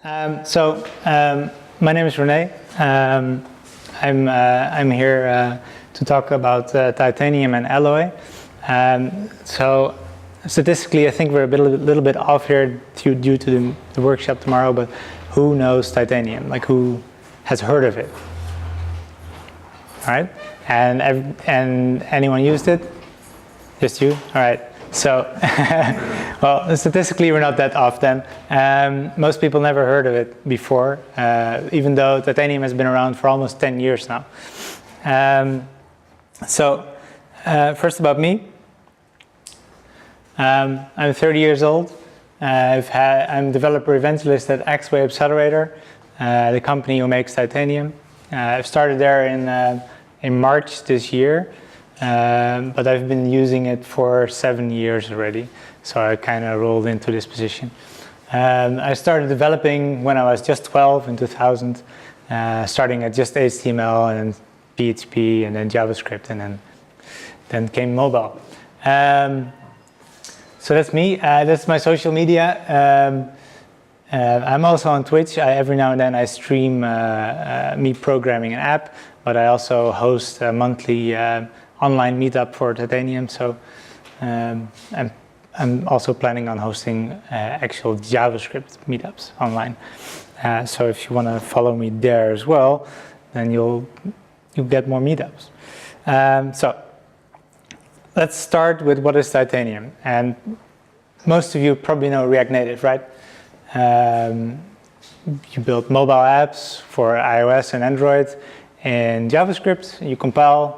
My name is Rene. I'm here to talk about titanium and alloy. Statistically, I think we're a little bit off here due to the workshop tomorrow. But who knows titanium? Like, who has heard of it? All right, and anyone used it? Just you? All right. So, well, statistically, we're not that off then. Most people never heard of it before, even though titanium has been around for almost 10 years now. First about me. I'm 30 years old. I'm developer evangelist at Appcelerator, the company who makes titanium. I've started there in March this year. But I've been using it for 7 years already, so I kind of rolled into this position. I started developing when I was just 12 in 2000, starting at just HTML and then PHP and then JavaScript, and then came mobile. So that's me. That's my social media. I'm also on Twitch. Every now and then I stream me programming an app, but I also host a monthly online meetup for titanium. So I'm also planning on hosting actual JavaScript meetups online. So if you want to follow me there as well, then you'll get more meetups. So let's start with what is titanium. And most of you probably know React Native, right? You build mobile apps for iOS and Android in JavaScript. You compile.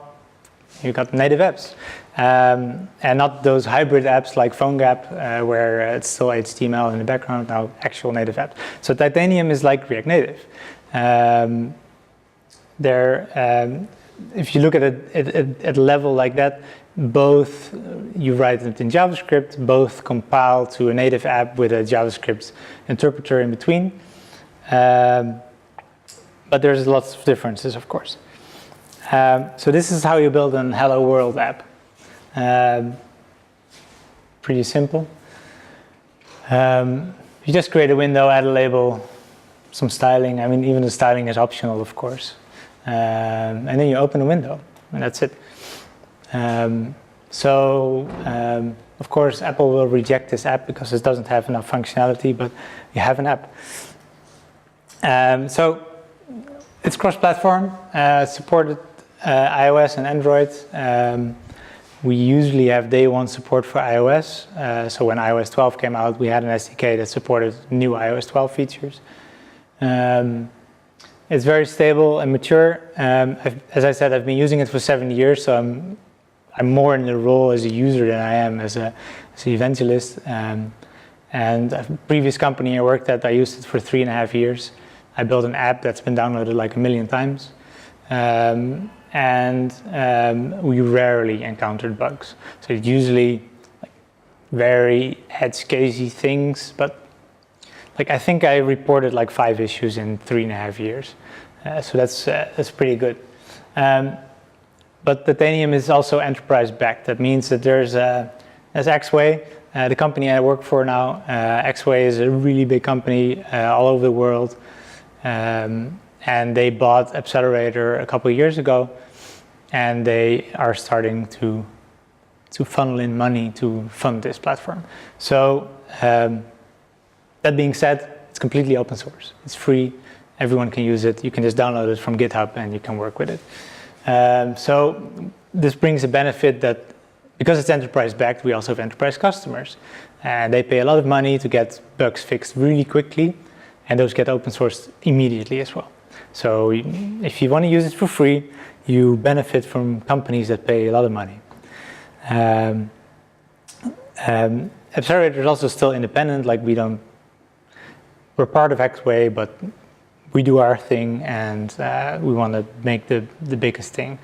You got native apps, and not those hybrid apps like PhoneGap, where it's still HTML in the background. Now, actual native apps. So titanium is like React Native. If you look at it at a level like that, both you write it in JavaScript, both compile to a native app with a JavaScript interpreter in between. But there's lots of differences, of course. So this is how you build an Hello World app. Pretty simple. You just create a window, add a label, some styling. I mean, even the styling is optional, of course. And then you open a window, and that's it. Of course, Apple will reject this app because it doesn't have enough functionality, but you have an app. So it's cross-platform, supported iOS and Android. We usually have day one support for iOS. So when iOS 12 came out, we had an SDK that supported new iOS 12 features. It's very stable and mature. As I said, I've been using it for 7 years, so I'm more in the role as a user than I am as an evangelist. And a previous company I worked at, I used it for 3.5 years. I built an app that's been downloaded like 1 million times. We rarely encountered bugs. So it's usually like very edge casey things, but like I think I reported like 5 issues in 3.5 years. So that's pretty good. But titanium is also enterprise backed. That means that there's Xway, the company I work for now. Xway is a really big company all over the world. And they bought Appcelerator a couple of years ago, and they are starting to funnel in money to fund this platform. So that being said, it's completely open source. It's free. Everyone can use it. You can just download it from GitHub and you can work with it. So this brings a benefit that because it's enterprise backed, we also have enterprise customers. And they pay a lot of money to get bugs fixed really quickly, and those get open sourced immediately as well. So if you want to use it for free, you benefit from companies that pay a lot of money. Appcelerator is also still independent. Like we're part of Xway, but we do our thing, and we want to make the biggest thing.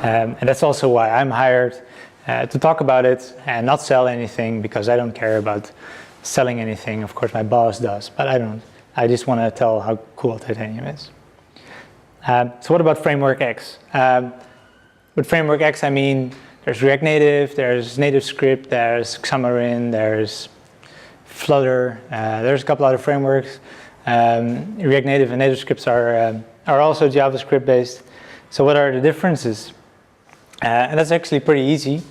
And that's also why I'm hired to talk about it and not sell anything, because I don't care about selling anything. Of course, my boss does, but I don't. I just want to tell how cool titanium is. So what about Framework X? With Framework X, I mean, there's React Native, there's NativeScript, there's Xamarin, there's Flutter, there's a couple other frameworks. React Native and native scripts are also JavaScript based. So what are the differences? And that's actually pretty easy.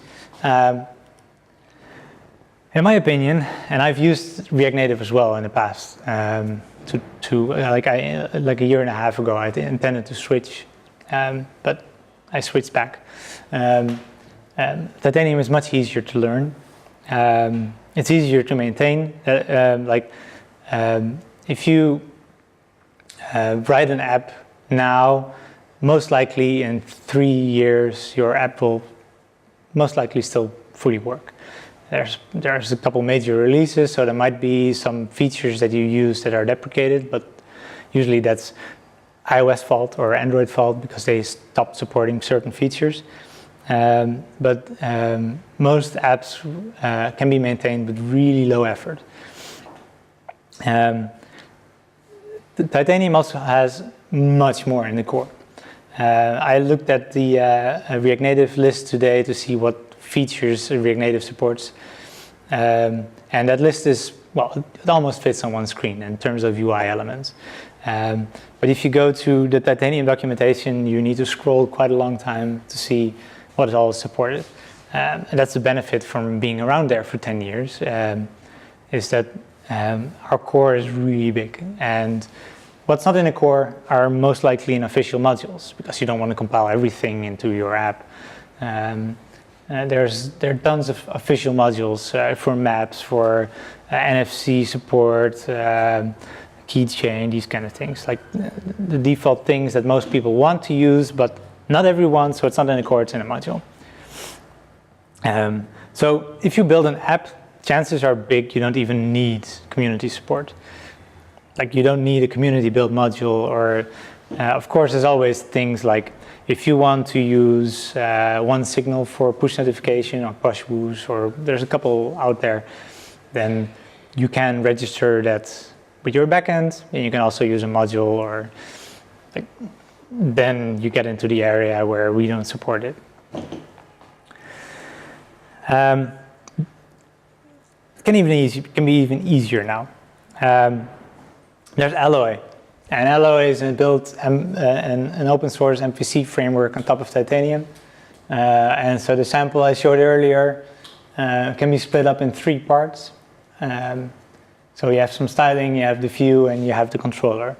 In my opinion, and I've used React Native as well in the past. Like a year and a half ago, I intended to switch, but I switched back. Titanium is much easier to learn. It's easier to maintain. If you write an app now, most likely in 3 years, your app will most likely still fully work. There's a couple major releases, so there might be some features that you use that are deprecated, but usually that's iOS fault or Android fault because they stopped supporting certain features. But most apps can be maintained with really low effort. The Titanium also has much more in the core. I looked at the React Native list today to see what features React Native supports. And that list is, well, it almost fits on one screen in terms of UI elements. But if you go to the Titanium documentation, you need to scroll quite a long time to see what is all supported. And that's the benefit from being around there for 10 years, is that our core is really big. And what's not in the core are most likely in official modules, because you don't want to compile everything into your app. There are tons of official modules for maps, for NFC support, keychain, these kind of things, like the default things that most people want to use, but not everyone, so it's not in the core, it's in a module. So if you build an app, chances are big you don't even need community support. Like, you don't need a community build module, or of course there's always things like if you want to use one signal for push notification or push boost, or there's a couple out there, then you can register that with your backend, and you can also use a module, or like, then you get into the area where we don't support it. It can be even easier now. There's Alloy, and Alloy is built an open source MVC framework on top of Titanium. And so the sample I showed earlier can be split up in 3 parts. So you have some styling, you have the view, and you have the controller.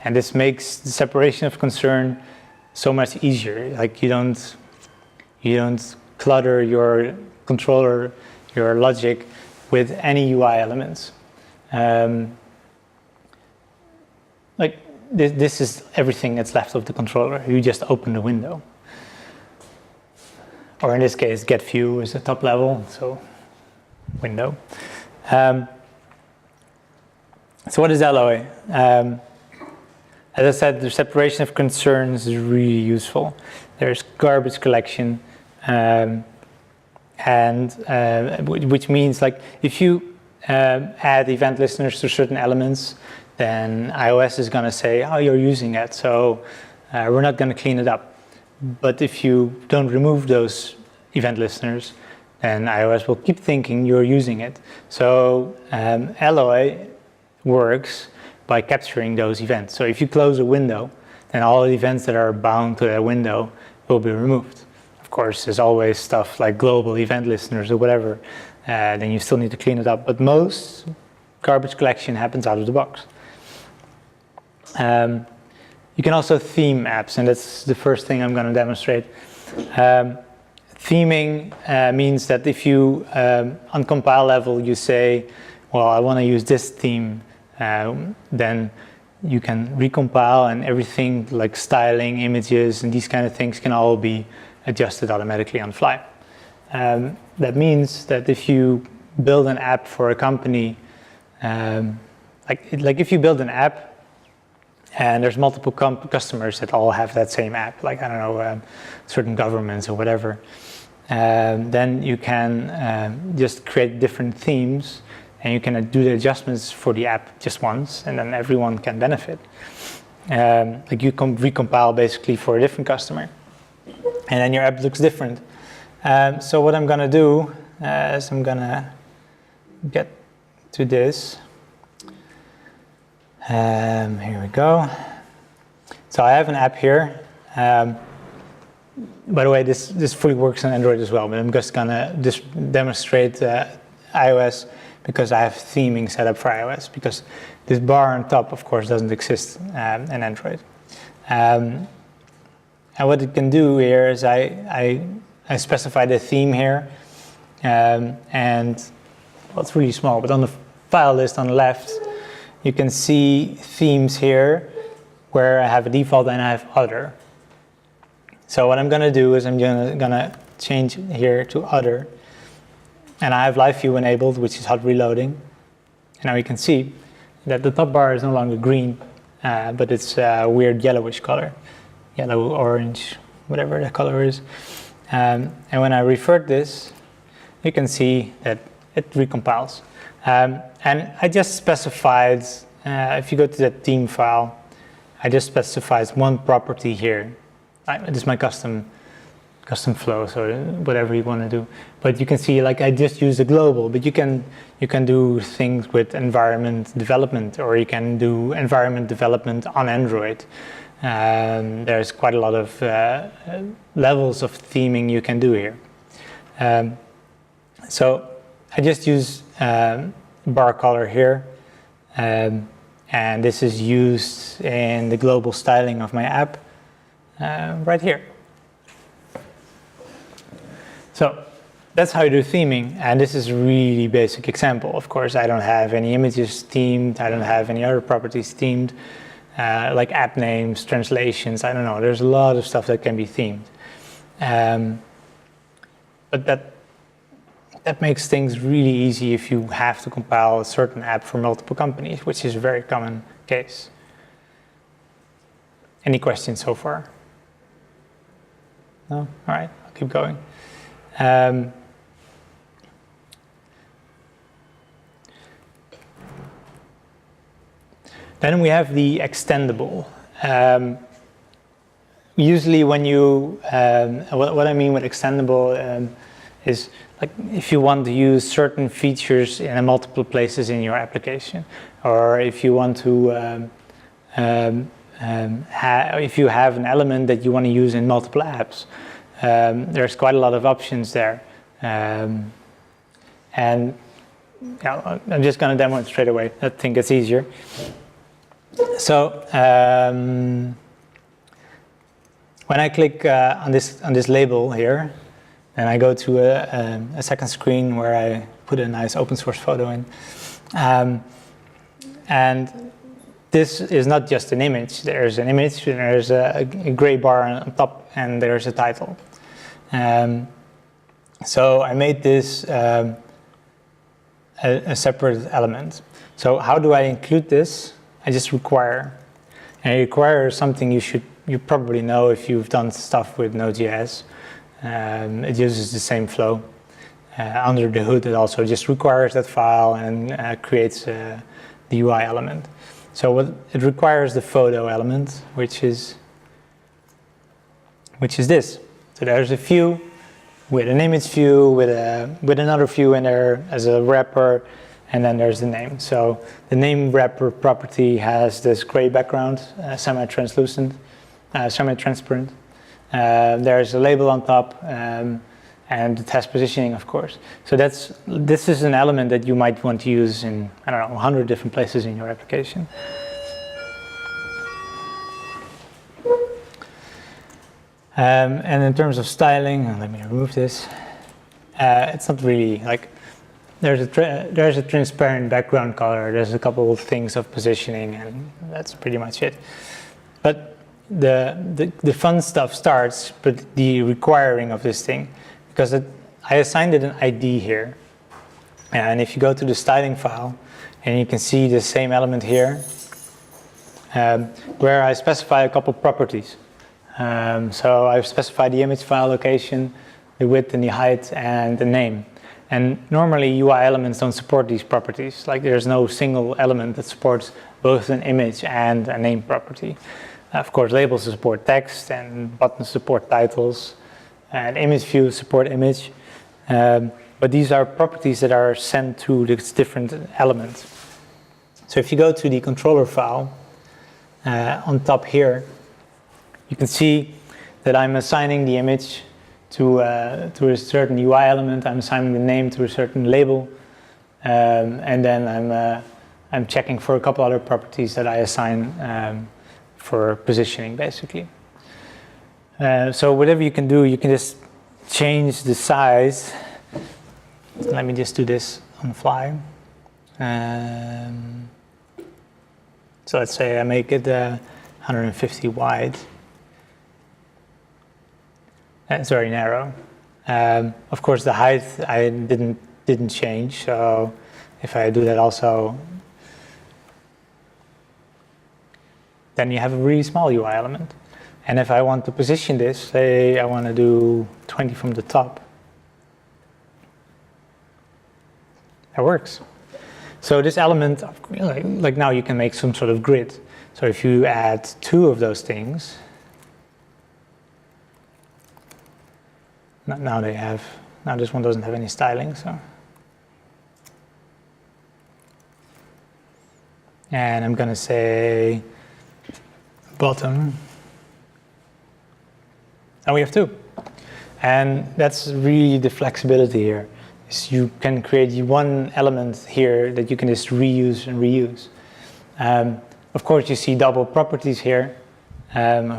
And this makes the separation of concern so much easier. Like, you don't clutter your controller, your logic, with any UI elements. Like, this is everything that's left of the controller. You just open the window. Or in this case, get view is the top level, so window. So what is Alloy? As I said, the separation of concerns is really useful. There's garbage collection, which means, like, if you add event listeners to certain elements, then iOS is going to say, oh, you're using it, so we're not going to clean it up. But if you don't remove those event listeners, then iOS will keep thinking you're using it. So Alloy works by capturing those events. So if you close a window, then all the events that are bound to that window will be removed. Of course, there's always stuff like global event listeners or whatever, then you still need to clean it up. But most garbage collection happens out of the box. You can also theme apps, and that's the first thing I'm going to demonstrate. Theming means that if you, on compile level, you say, well, I want to use this theme, then you can recompile, and everything like styling, images, and these kind of things can all be adjusted automatically on the fly. That means that if you build an app for a company, like if you build an app and there's multiple customers that all have that same app, like, I don't know, certain governments or whatever, then you can just create different themes, and you can do the adjustments for the app just once, and then everyone can benefit. Like, you can recompile basically for a different customer, and then your app looks different. So what I'm going to do is I'm going to get to this. Here we go. So I have an app here. By the way, this fully works on Android as well, but I'm just gonna demonstrate iOS because I have theming set up for iOS, because this bar on top, of course, doesn't exist in Android. And what it can do here is I specify the theme here, and well, it's really small, but on the file list on the left, you can see themes here where I have a default and I have other. So what I'm going to do is I'm going to change here to other, and I have live view enabled, which is hot reloading. And now you can see that the top bar is no longer green, but it's a weird yellowish color, yellow, orange, whatever the color is. And when I revert this, you can see that it recompiles. And I just specified, if you go to the theme file, I just specified one property here. This is my custom flow, so whatever you want to do. But you can see, like, I just use a global, but you can do things with environment development, or you can do environment development on Android. There's quite a lot of levels of theming you can do here. So I just use bar color here, and this is used in the global styling of my app right here. So that's how you do theming, and this is a really basic example. Of course, I don't have any images themed, I don't have any other properties themed, like app names, translations, I don't know. There's a lot of stuff that can be themed. But that makes things really easy if you have to compile a certain app for multiple companies, which is a very common case. Any questions so far? No? All right, I'll keep going. Then we have the extendable. Usually when you, what I mean with extendable is, like, if you want to use certain features in multiple places in your application, or if you want to, if you have an element that you want to use in multiple apps, there's quite a lot of options there. And yeah, I'm just going to demonstrate away. I think it's easier. So when I click on this label here, and I go to a second screen where I put a nice open source photo in, and this is not just an image. There's an image, and there's a gray bar on top, and there's a title. So I made this a separate element. So how do I include this? I just require. And require is something you probably know if you've done stuff with Node.js. It uses the same flow. Under the hood, it also just requires that file and creates the UI element. So what it requires the photo element, which is this. So there's a view with an image view, with another view in there as a wrapper, and then there's the name. So the name wrapper property has this gray background, semi-transparent. There's a label on top, and it has positioning, of course. So this is an element that you might want to use in, I don't know, 100 different places in your application. And in terms of styling, let me remove this. It's not really like, there's a transparent background color. There's a couple of things of positioning, and that's pretty much it. But the fun stuff starts with the requiring of this thing, because I assigned it an ID here. And if you go to the styling file, and you can see the same element here, where I specify a couple properties. So I've specified the image file location, the width and the height, and the name. And normally UI elements don't support these properties. Like, there's no single element that supports both an image and a name property. Of course, labels support text, and buttons support titles, and image views support image. But these are properties that are sent to these different elements. So if you go to the controller file on top here, you can see that I'm assigning the image to a certain UI element. I'm assigning the name to a certain label, and then I'm checking for a couple other properties that I assign for positioning, basically. So whatever you can do, you can just change the size. Let me just do this on the fly. So let's say I make it 150 wide. It's very narrow. Of course, the height I didn't change. So if I do that also, then you have a really small UI element. And if I want to position this, say I want to do 20 from the top, that works. So this element, like now you can make some sort of grid. So if you add 2 of those things, now this one doesn't have any styling, so. And I'm gonna say bottom. And we have 2. And that's really the flexibility here. Is you can create one element here that you can just reuse and reuse. Of course, you see double properties here,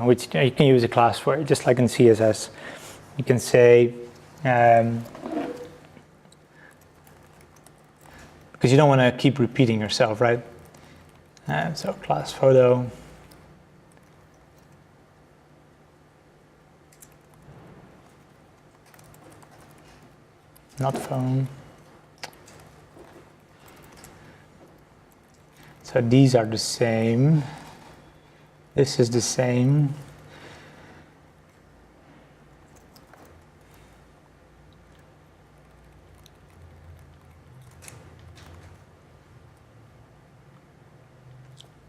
which you can use a class for, just like in CSS. You can say, because you don't want to keep repeating yourself, right? So class photo. Not phone. So these are the same. This is the same.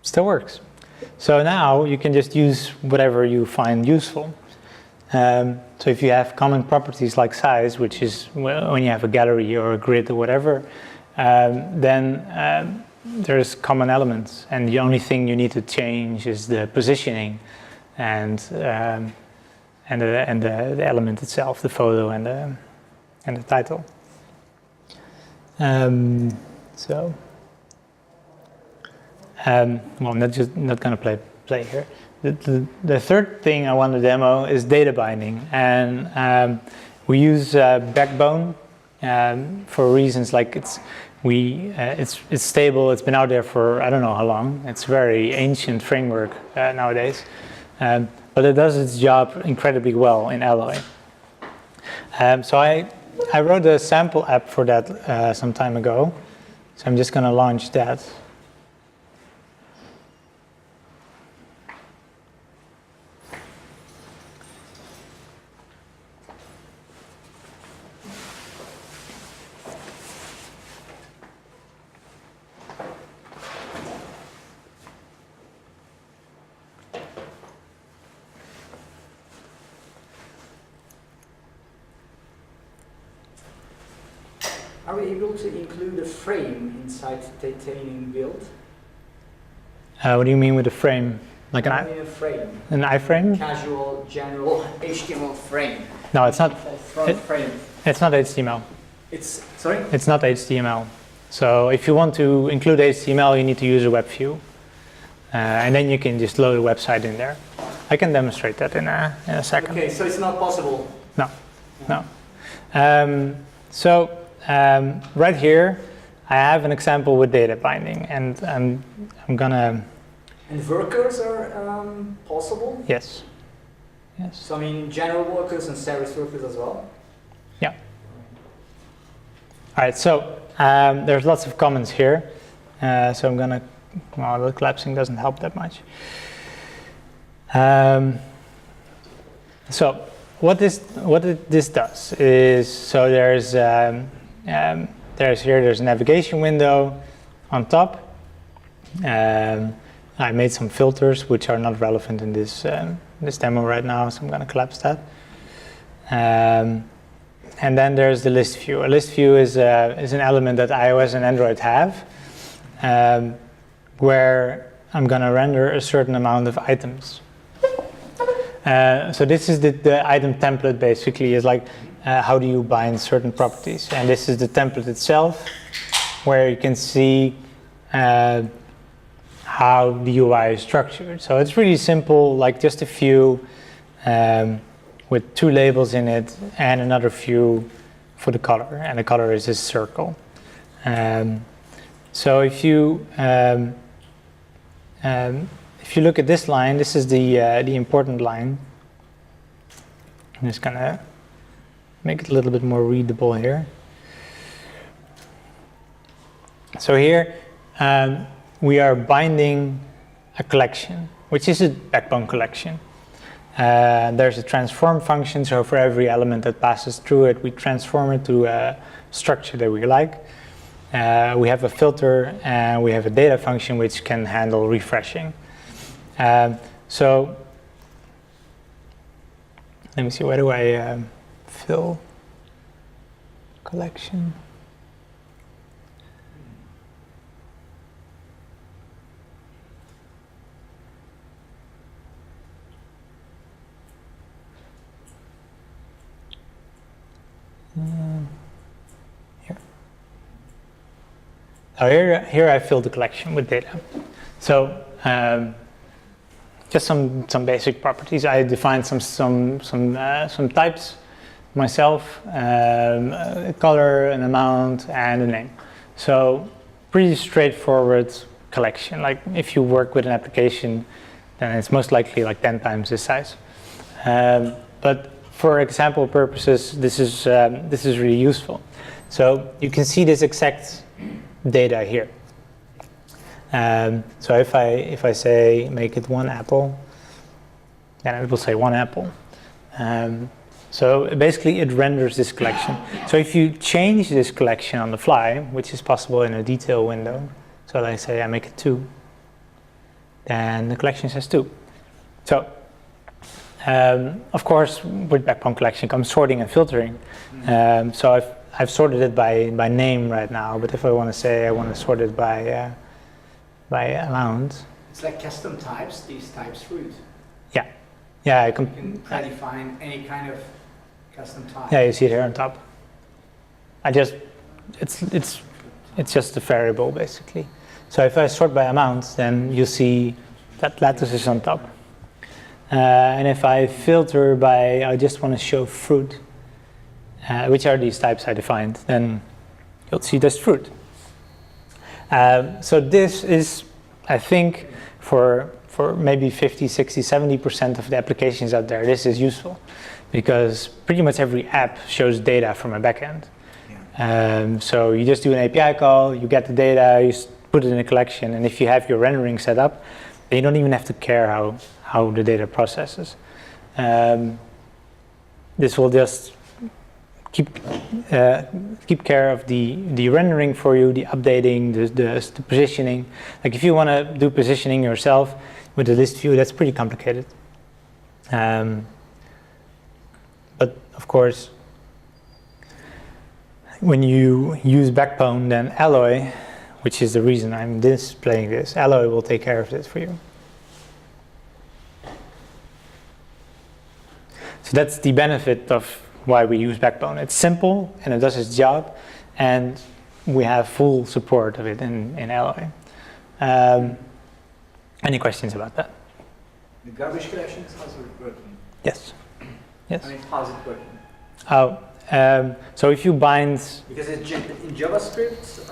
Still works. So now you can just use whatever you find useful. So if you have common properties like size, which is when you have a gallery or a grid or whatever, then there's common elements, and the only thing you need to change is the positioning and the element itself, the photo and the title. Well, I'm not going to play here. The third thing I want to demo is data binding, and we use Backbone for reasons like it's stable. It's been out there for I don't know how long. It's a very ancient framework nowadays, but it does its job incredibly well in Alloy. So I wrote a sample app for that some time ago. So I'm just going to launch that. Are we able to include a frame inside the titanium build? What do you mean with a frame? Like a frame. An iframe? Casual, general HTML frame. No, it's not. Frame. It's not HTML. Sorry? It's not HTML. So if you want to include HTML, you need to use a web view, and then you can just load a website in there. I can demonstrate that in a second. Okay, so it's not possible. No. Right here, I have an example with data binding, and I'm gonna. And workers are possible? Yes. So I mean, general workers and service workers as well? Yeah. All right, so there's lots of comments here. So I'm gonna, well, the collapsing doesn't help that much. So what this does is, so there's a navigation window on top. I made some filters which are not relevant in this demo right now, so I'm going to collapse that. And then there's the list view. A list view is an element that iOS and Android have. where I'm going to render a certain amount of items. So this is the item template basically, is like how do you bind certain properties. And this is the template itself, where you can see how the UI is structured. So it's really simple, like just a view with 2 labels in it and another view for the color. And the color is this circle. So if you look at this line, this is the important line. I'm just gonna make it a little bit more readable here. So here we are binding a collection, which is a backbone collection. There's a transform function, so for every element that passes through it, we transform it to a structure that we like. We have a filter and we have a data function which can handle refreshing. So let me see, where do I fill collection? Here. Oh, here I fill the collection with data. So just some basic properties. I defined some types myself, a color, an amount, and a name. So pretty straightforward collection. Like if you work with an application, then it's most likely like 10 times this size. But for example purposes, this is really useful. So you can see this exact data here. So if I say make it 1 apple, then it will say 1 apple. So basically it renders this collection. So if you change this collection on the fly, which is possible in a detail window, so let's say I make it 2, then the collection says 2. So of course with backbone collection comes sorting and filtering. So I've sorted it by name right now, but if I want to say I want to sort it by amount. It's like custom types, these types root. Yeah, you can predefine any kind of custom type. Yeah, you see it here on top. It's just a variable basically. So if I sort by amount, then you see that lattice is on top. And if I filter by, I just want to show fruit, which are these types I defined, then you'll see this fruit. So this is, I think, for maybe 50, 60, 70% of the applications out there, this is useful because pretty much every app shows data from a backend. Yeah. So you just do an API call, you get the data, you put it in a collection, and if you have your rendering set up, then you don't even have to care how the data processes. This will just keep care of the rendering for you, the updating, the positioning. Like if you want to do positioning yourself with the list view, that's pretty complicated. But of course, when you use Backbone, then Alloy, which is the reason I'm displaying this, Alloy will take care of this for you. So that's the benefit of why we use Backbone. It's simple and it does its job, and we have full support of it in Alloy. Any questions about that? The garbage collections, how's it working? Yes. Yes. I mean, how's it working? Oh, so if you bind... Because in JavaScript,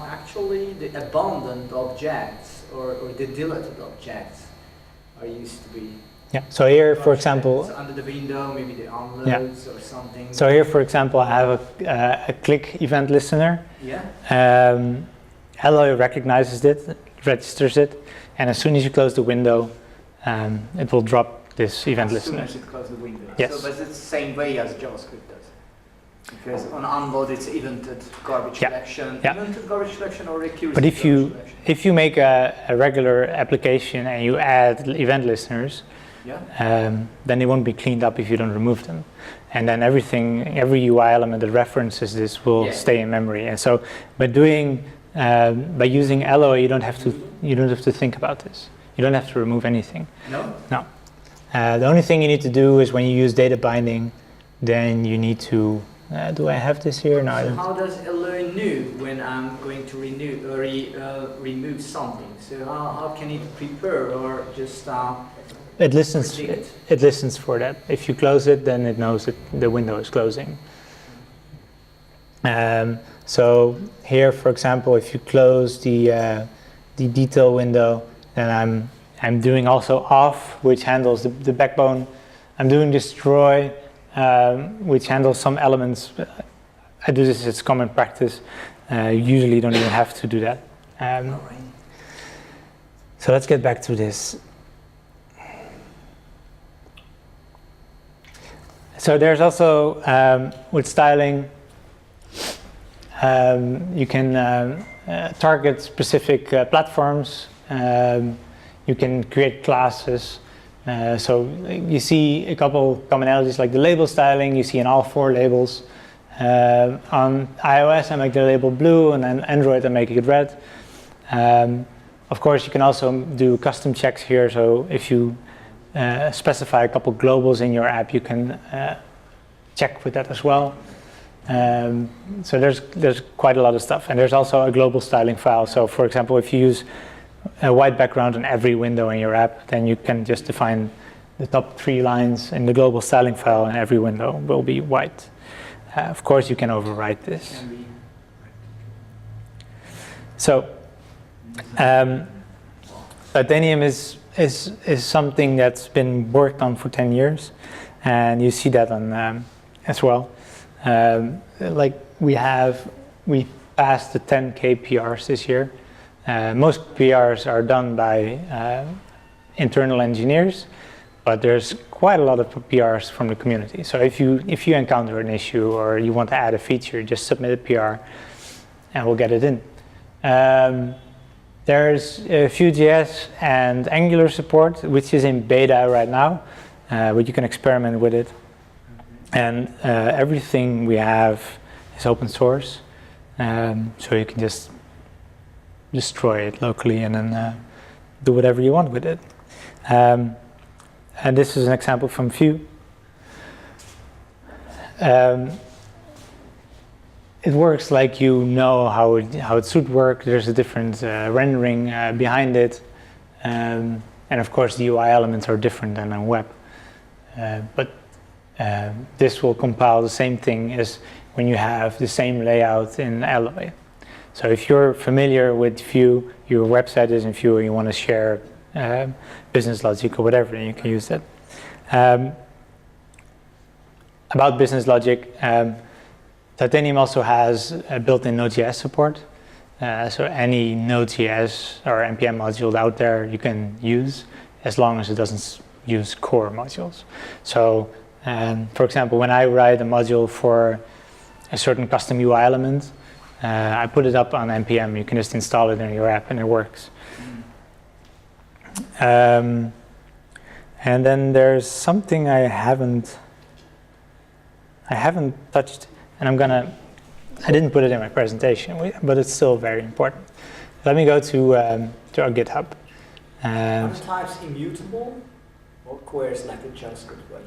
actually the abandoned objects or the deleted objects are used to be... Yeah, so here, for example... So under the window, maybe the unloads or something. So here, for example, I have a click event listener. Yeah. Alloy recognizes it, registers it, and as soon as you close the window, it will drop this event listener. As soon as you close the window. Yes. So, but it's the same way as JavaScript does. Because on unload, it's evented garbage collection. Yeah. Evented garbage collection or recursive But collection. if you make a regular application and you add event listeners, then they won't be cleaned up if you don't remove them. And then every UI element that references this will stay in memory. And so by doing by using alloy, you don't have to think about this. You don't have to remove anything. No? No. The only thing you need to do is when you use data binding, then you need to, do I have this here? No, I So don't. how does alloy know when I'm going to remove something? So how can it prepare or just It listens. predict? It listens for that. If you close it, then it knows that the window is closing. So here, for example, if you close the detail window, then I'm doing also off, which handles the backbone. I'm doing destroy, which handles some elements. I do this as common practice. Usually you don't even have to do that. All right. So let's get back to this. So there's also, with styling, you can target specific platforms. You can create classes. So you see a couple commonalities like the label styling. You see in all 4 labels. On iOS, I make the label blue, and then Android, I make it red. Of course, you can also do custom checks here. So if you specify a couple globals in your app, you can check with that as well. So there's quite a lot of stuff, and there's also a global styling file. So for example, if you use a white background on every window in your app, then you can just define the top 3 lines in the global styling file, and every window will be white. Of course, you can overwrite this. So Titanium is something that's been worked on for 10 years, and you see that on as well. Like we passed the 10K PRs this year. Most PRs are done by internal engineers, but there's quite a lot of PRs from the community. So if you encounter an issue or you want to add a feature, just submit a PR and we'll get it in. There's Vue.js and Angular support, which is in beta right now, but you can experiment with it. And everything we have is open source, so you can just destroy it locally and then do whatever you want with it. And this is an example from Vue. It works like you know how it should work. There's a different rendering behind it, and of course the UI elements are different than on web. But this will compile the same thing as when you have the same layout in Alloy. So if you're familiar with Vue, your website is in Vue, and you want to share business logic or whatever, then you can use that. About business logic, Titanium also has a built-in Node.js support. So any Node.js or NPM module out there you can use, as long as it doesn't use core modules. So for example, when I write a module for a certain custom UI element, I put it up on NPM. You can just install it in your app and it works. And then there's something I haven't touched, and I didn't put it in my presentation, but it's still very important. Let me go to our GitHub. Are the types immutable or queries like a JavaScript way?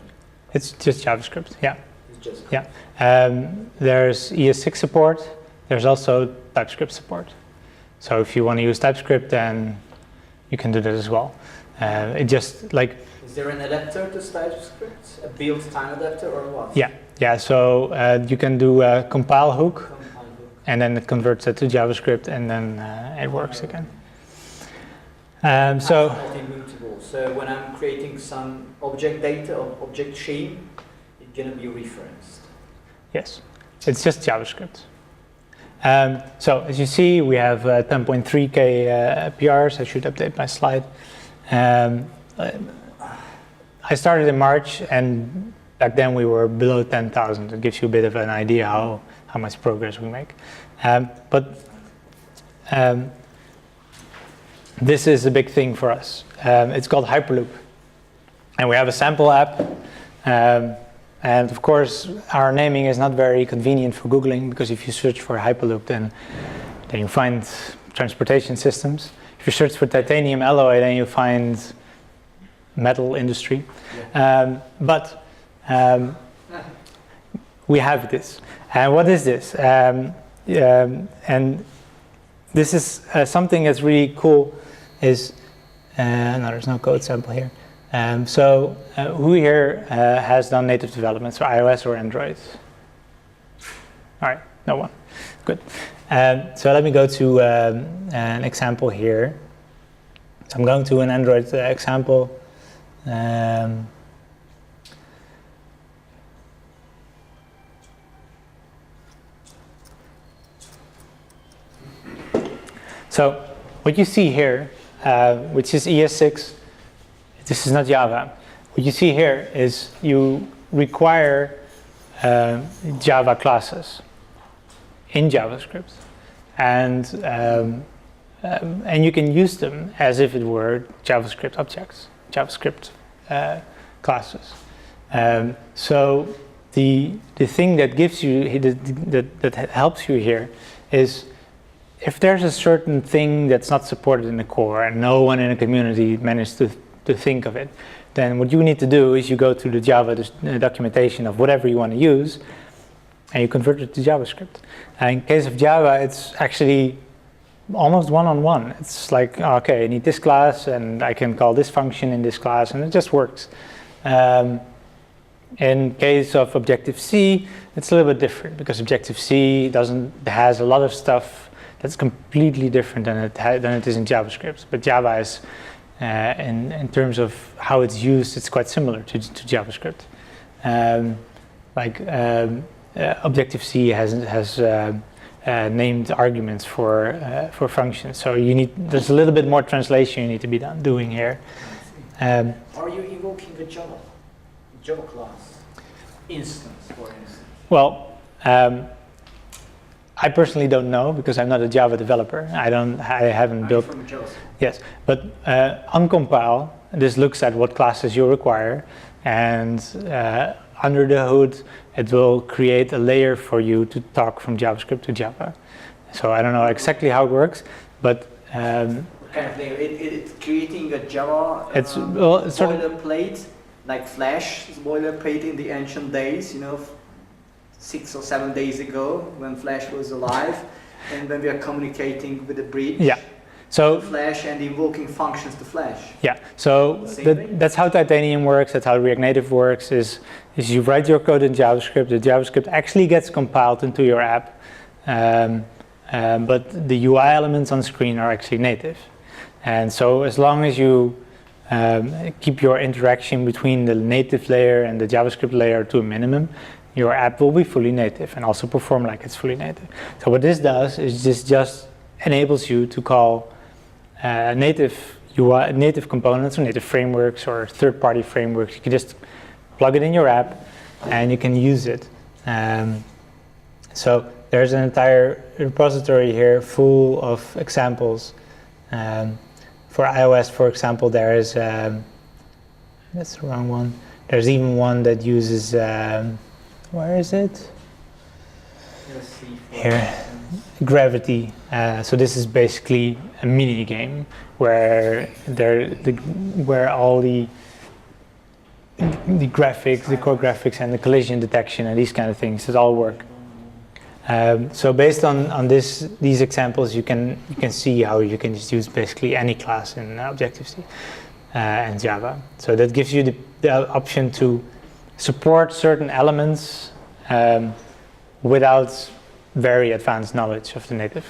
It's just JavaScript, yeah. It's just Yeah. There's ES6 support. There's also TypeScript support. So if you want to use TypeScript, then you can do that as well. It just like. Is there an adapter to TypeScript? A built-time adapter or what? Yeah. So you can do a compile hook, and then it converts it to JavaScript, and then it works again. That's not immutable. So when I'm creating some object data or object stream, it's gonna be referenced. Yes, it's just JavaScript. So as you see, we have 10.3K PRs. I should update my slide. I started in March, and back then we were below 10,000. It gives you a bit of an idea how much progress we make. This is a big thing for us. It's called Hyperloop. And we have a sample app. And of course, our naming is not very convenient for Googling, because if you search for Hyperloop, then then you find transportation systems. If you search for titanium alloy, then you find metal industry. But we have this. And what is this? And this is something that's really cool. No, there's no code sample here. So who here has done native development, so iOS or Android? All right, no one. Good. So let me go to an example here. So I'm going to an Android example. So what you see here, which is ES6, this is not Java. What you see here is you require Java classes in JavaScript, and you can use them as if it were JavaScript objects, JavaScript classes. So the thing that gives you that helps you here is if there's a certain thing that's not supported in the core and no one in the community managed to think of it, then what you need to do is you go to the Java documentation of whatever you want to use and you convert it to JavaScript. And in case of Java, it's actually almost one-on-one. It's like, okay, I need this class and I can call this function in this class, and it just works. In case of Objective-C, it's a little bit different because Objective-C has a lot of stuff that's completely different than it is in JavaScript. But Java is, in terms of how it's used, it's quite similar to JavaScript. Objective-C has named arguments for functions. So there's a little bit more translation you need to be doing here. Are you invoking a Java class instance, for instance? Well, I personally don't know because I'm not a Java developer. I haven't built. From Java. Yes, but on compile, this looks at what classes you require, and under the hood, it will create a layer for you to talk from JavaScript to Java. So I don't know exactly how it works, but what kind of layer? It's creating a Java sort of boilerplate, like Flash boilerplate in the ancient days, 6 or 7 days ago when Flash was alive, and when we are communicating with the bridge. Yeah. So Flash and invoking functions to Flash. Yeah. So that's how Titanium works. That's how React Native works. Is you write your code in JavaScript. The JavaScript actually gets compiled into your app, but the UI elements on screen are actually native. And so as long as you keep your interaction between the native layer and the JavaScript layer to a minimum, your app will be fully native and also perform like it's fully native. So what this does is this just enables you to call native UI, native components or native frameworks or third-party frameworks. You can just plug it in your app and you can use it. So there's an entire repository here full of examples. For iOS, for example, there is that's the wrong one. There's even one that uses where is it? Here, Gravity. So this is basically a mini game where all the graphics, the core graphics, and the collision detection and these kind of things that all work. So based on these examples, you can see how you can just use basically any class in Objective-C and Java. So that gives you the option to support certain elements without very advanced knowledge of the native.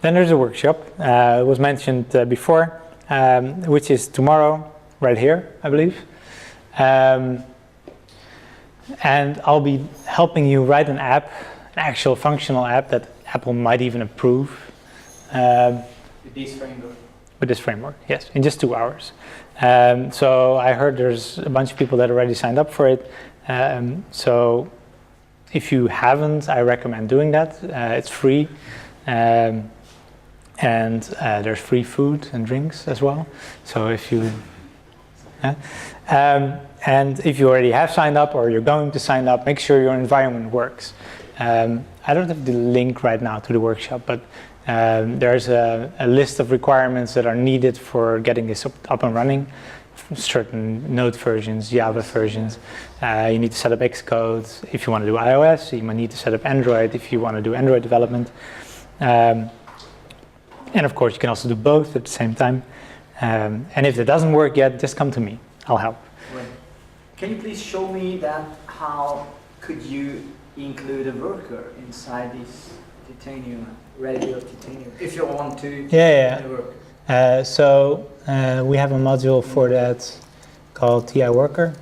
Then there's a workshop. It was mentioned before, which is tomorrow, right here, I believe. And I'll be helping you write an app, an actual functional app that Apple might even approve. With this framework? With this framework, yes, in just 2 hours. So I heard there's a bunch of people that already signed up for it. So if you haven't, I recommend doing that. It's free. And there's free food and drinks as well. So if you... And if you already have signed up or you're going to sign up, make sure your environment works. I don't have the link right now to the workshop, but there's a list of requirements that are needed for getting this up and running. Certain Node versions, Java versions. You need to set up Xcode if you want to do iOS. You might need to set up Android if you want to do Android development. And of course, you can also do both at the same time. And if that doesn't work yet, just come to me. I'll help. Right. Can you please show me that how could you include a worker inside this titanium, ready-built titanium, if you want to work? So we have a module for that called TI Worker.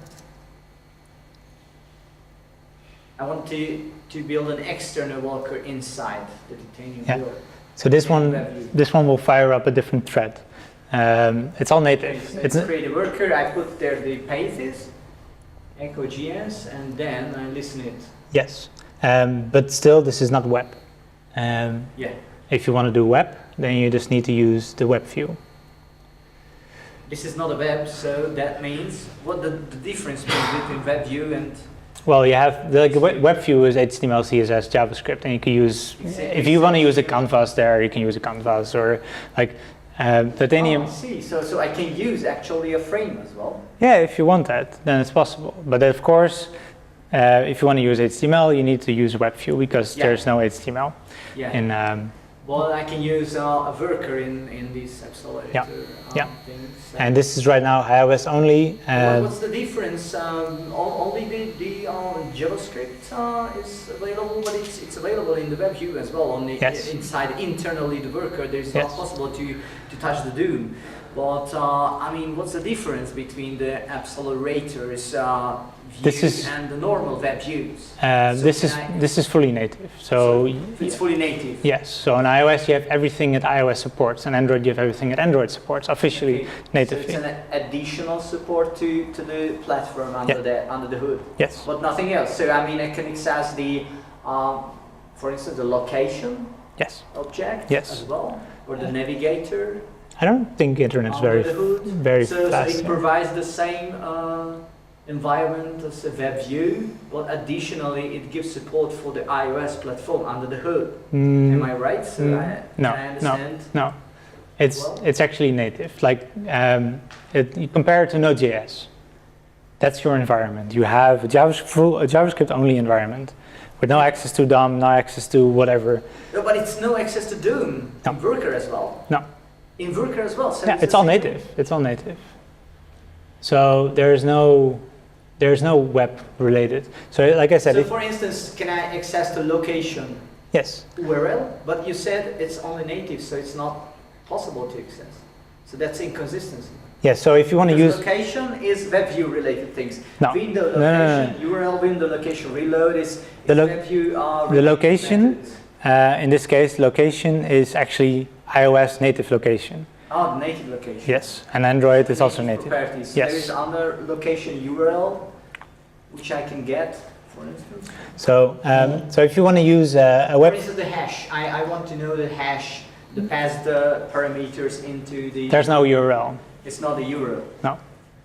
I want to build an external worker inside the titanium build. So this one will fire up a different thread. It's all native. Okay, so create a worker. I put there the paths, echo.js, and then I listen it. Yes, but still, this is not web. If you want to do web, then you just need to use the web view. This is not a web, so that means what the difference between web view and... Well, you have the web view is HTML, CSS, JavaScript, and you can use if you want to use a canvas there, you can use a canvas or like titanium. Oh, I see. So I can use actually a frame as well. Yeah, if you want that, then it's possible. But of course, if you want to use HTML, you need to use web view because there's no HTML. Well, I can use a worker in this Appcelerator things. And this is right now iOS only. What's the difference? Only the JavaScript is available, but it's available in the web view as well. On the inside internally the worker, there's not possible to touch the DOM. But I mean, what's the difference between the Appcelerator's view and the normal web views? This is fully native. So it's fully native. Yes. So on iOS you have everything that iOS supports, and Android you have everything that Android supports officially natively. So it's an additional support to the platform under the hood. Yes. But nothing else. So I mean, I can access the, for instance, the location object as well, or the navigator. I don't think internet's very fast. So it provides the same environment as a web view, but additionally it gives support for the iOS platform under the hood. Am I right? So No. It's actually native. Like you compare it to Node.js. That's your environment. You have a JavaScript only environment with no access to DOM, no access to whatever. No, but it's no access to DOM in worker as well. No. In worker as well. So it's all native. It's all native. So there's no web related. So like I said. So for instance, can I access the location? Yes. URL, but you said it's only native, so it's not possible to access. So that's inconsistency. Yes. So if you want to use location is web view related things. No. Window location, URL window location reload is web view. The location. In this case, location is actually iOS native location. Oh, native location. Yes, and Android is also native. Properties. Yes. There is under location URL, which I can get, for instance. So, so if you want to use a web. For instance, the hash. I want to know the hash, to pass the parameters into the. There's no URL. It's not a URL. No,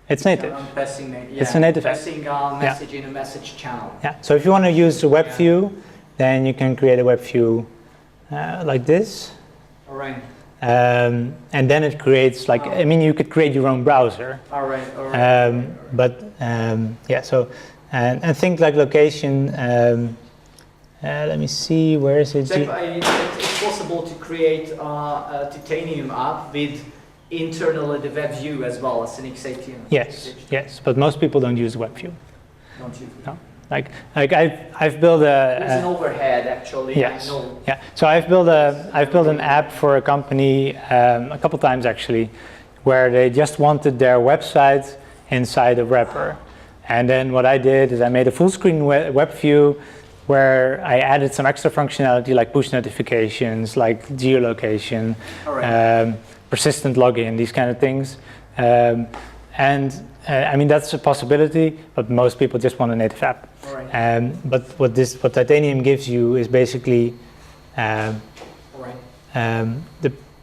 it's native. I'm passing. It's a native. Passing a message in a message channel. Yeah. So if you want to use the web view, then you can create a web view like this. All right. And then it creates like, I mean, you could create your own browser. All right. But so, and think like location, let me see, where is it? So it's possible to create a Titanium app with internally the web view as well as an XHTML. Yes, but most people don't use the web view. Don't use it. No. Like I've built a. There's an overhead actually. Yes. I know. Yeah. So I've built an app for a company a couple times actually, where they just wanted their website inside a wrapper, and then what I did is I made a full screen web view, where I added some extra functionality like push notifications, like geolocation, persistent login, these kind of things, I mean, that's a possibility, but most people just want a native app. But what Titanium gives you is basically the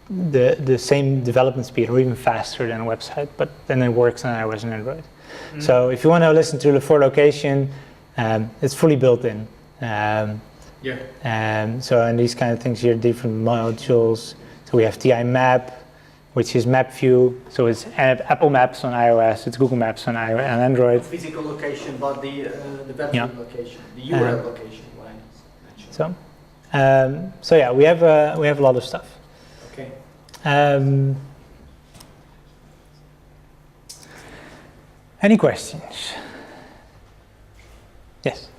the same development speed or even faster than a website, but then it works on iOS and Android. Mm-hmm. So if you want to listen to the for location, it's fully built in. So and these kind of things here, different modules. So we have TI Map, which is map view. So it's Apple Maps on iOS, it's Google Maps on iOS and Android. Physical location, but the web location, the URL location. So yeah, we have a lot of stuff. Okay. Any questions? Yes.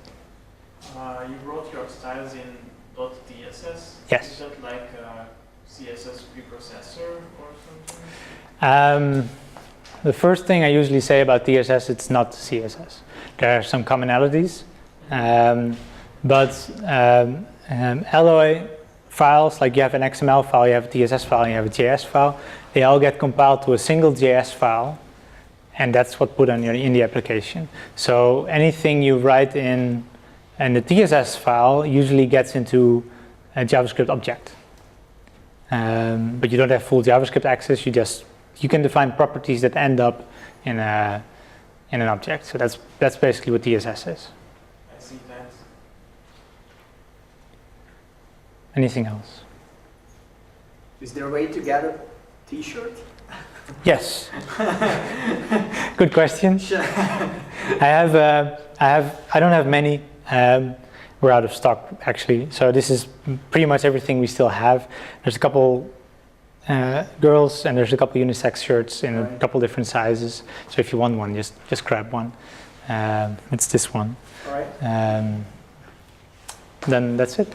You wrote your styles in .dss. Yes. Is that like a CSS preprocessor or something? The first thing I usually say about DSS, it's not CSS. There are some commonalities, but Alloy files, like you have an XML file, you have a DSS file, and you have a JS file, they all get compiled to a single JS file, and that's what put on in the application. So anything you write in the DSS file usually gets into a JavaScript object. But you don't have full JavaScript access, you can define properties that end up in an object. So that's basically what DSS is. I see that. Anything else? Is there a way to get a t-shirt? Yes. Good question. I don't have many. We're out of stock actually. So this is pretty much everything we still have. There's a couple girls and there's a couple unisex shirts in a couple different sizes. So if you want one, just grab one. It's this one. All right. Then that's it.